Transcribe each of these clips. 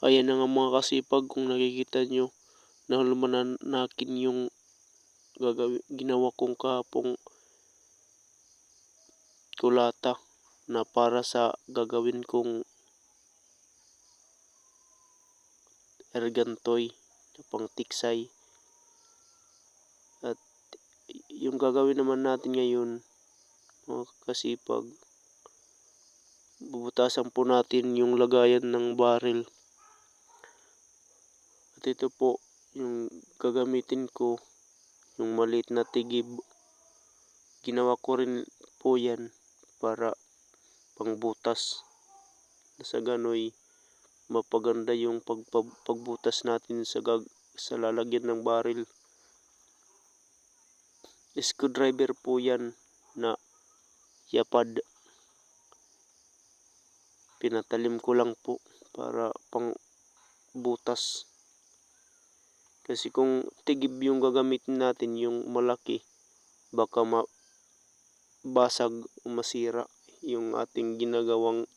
Ayan na nga mga kasipag, kung nakikita nyo, nahulmanakin yung ginawa kong kahapong kulata na para sa gagawin kong ergantoy na pang tiksay. At yung gagawin naman natin ngayon mga kasipag, bubutasan po natin yung lagayan ng barrel. At ito po yung gagamitin ko, yung maliit na tigib. Ginawa ko rin po yan para pangbutas, na sa gano'y mapaganda yung pagbutas natin sa lalagyan ng barrel. Screwdriver po yan na yapad. Pinatalim ko lang po para pang butas. Kasi kung tigib yung gagamitin natin, yung malaki, baka mabasag o masira yung ating ginagawang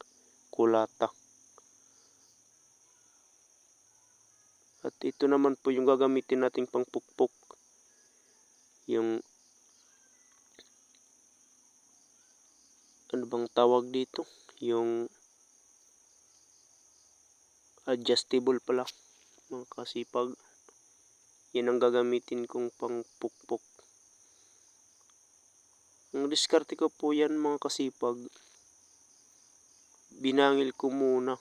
kulata. At ito naman po yung gagamitin nating pangpukpok. Yung ano bang tawag dito? Yung adjustable pala mga kasipag. Yan ang gagamitin kong pangpukpok. Ang diskarte ko po yan mga kasipag, binangil ko muna,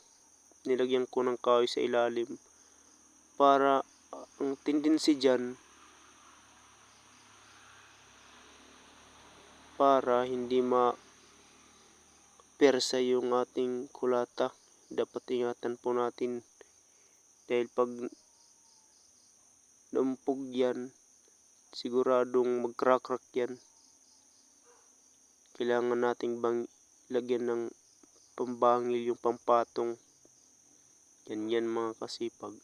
nilagyan ko ng kahoy sa ilalim para ang tendency dyan, para hindi ma-persa yung ating kulata. Dapat ingatan po natin dahil pag naumpog yan, siguradong mag-crack yan. Kailangan nating lagyan ng pambangil, yung pampatong. Yan mga kasipag.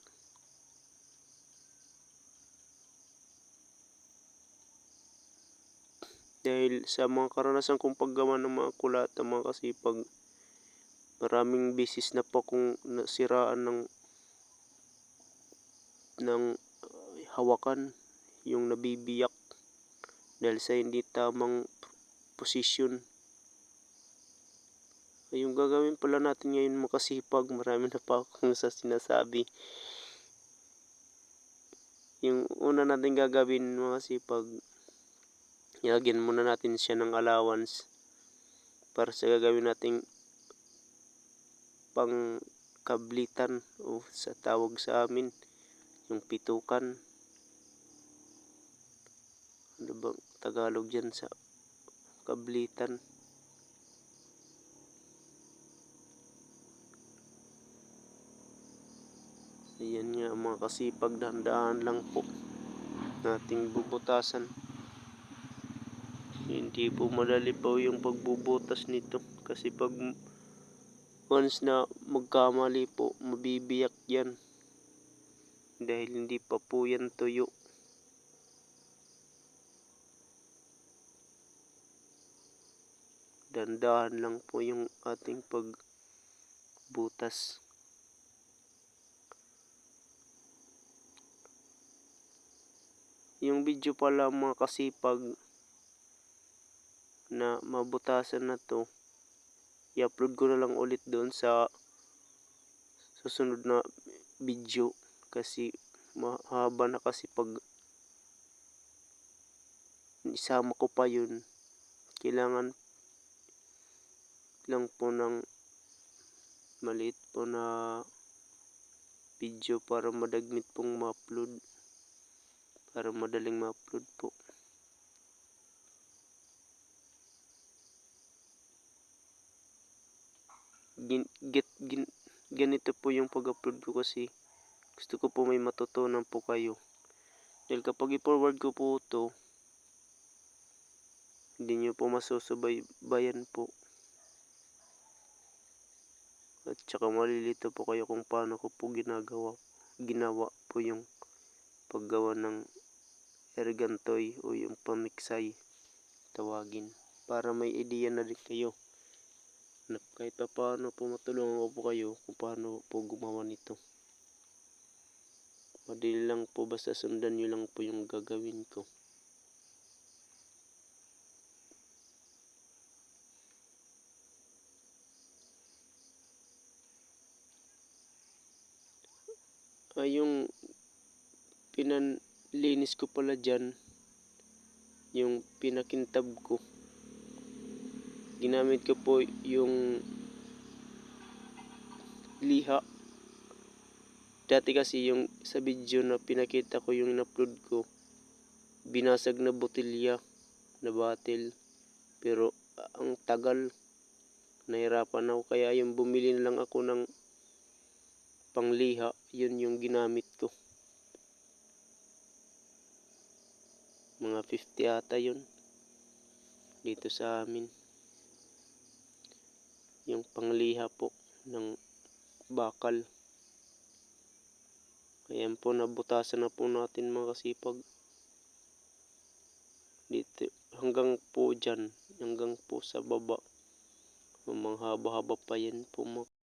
Dahil sa mga karanasan kong paggawa ng mga kulata mga kasipag, maraming beses na po kung nasiraan ng hawakan, yung nabibiyak dahil sa hindi tamang posisyon. Yung gagawin pala natin ngayon mga kasipag, marami na pa akong sa sinasabi. Yung una natin gagawin mga kasipag, ilagyan muna natin siya ng allowance para sa gagawin nating pang kablitan o sa tawag sa amin, yung pitukan. Ano bang Tagalog dyan sa kablitan? Ayan nga mga kasipag, dahan-dahan lang po nating bubutasan. Hindi po madali po yung pagbubutas nito, kasi pag once na magkamali po, mabibiyak yan dahil hindi pa po yan tuyo. Dahan-dahan lang po yung ating pagbutas. Yung video pala mga kasipag na mabutasan na to, i-upload ko na lang ulit doon sa susunod na video, kasi mahaba na, kasi pag isama ko pa yun, kailangan lang po ng maliit po na video para madagmit pong ma-upload, para madaling ma-upload po. Ganito po yung pag-upload ko, kasi gusto ko po may matutunan po kayo. Dahil kapag i-forward ko po ito, hindi nyo po masusubaybayan po. At saka malilito po kayo kung paano ko po ginawa po yung paggawa ng ergantoy o yung pamiksay tawagin, para may idea na rin kayo na kahit pa paano po matulungan ko po kayo kung paano po gumawa nito. Madali lang po, basta sundan nyo lang po yung gagawin ko. Yung pinanlinis ko pala dyan, yung pinakintab ko, ginamit ko po yung liha. Dati kasi yung sa video na pinakita ko, yung in-upload ko, binasag na botelya na bottle, pero ang tagal, nahirapan ako, kaya yung bumili na lang ako ng pangliha. Yun yung ginamit ko, mga 50 ata yun dito sa amin, yung pangliha po ng bakal. Ayan po, nabutasan na po natin mga kasipag. Dito hanggang po dyan, hanggang po sa baba, mga haba-haba pa yan po mga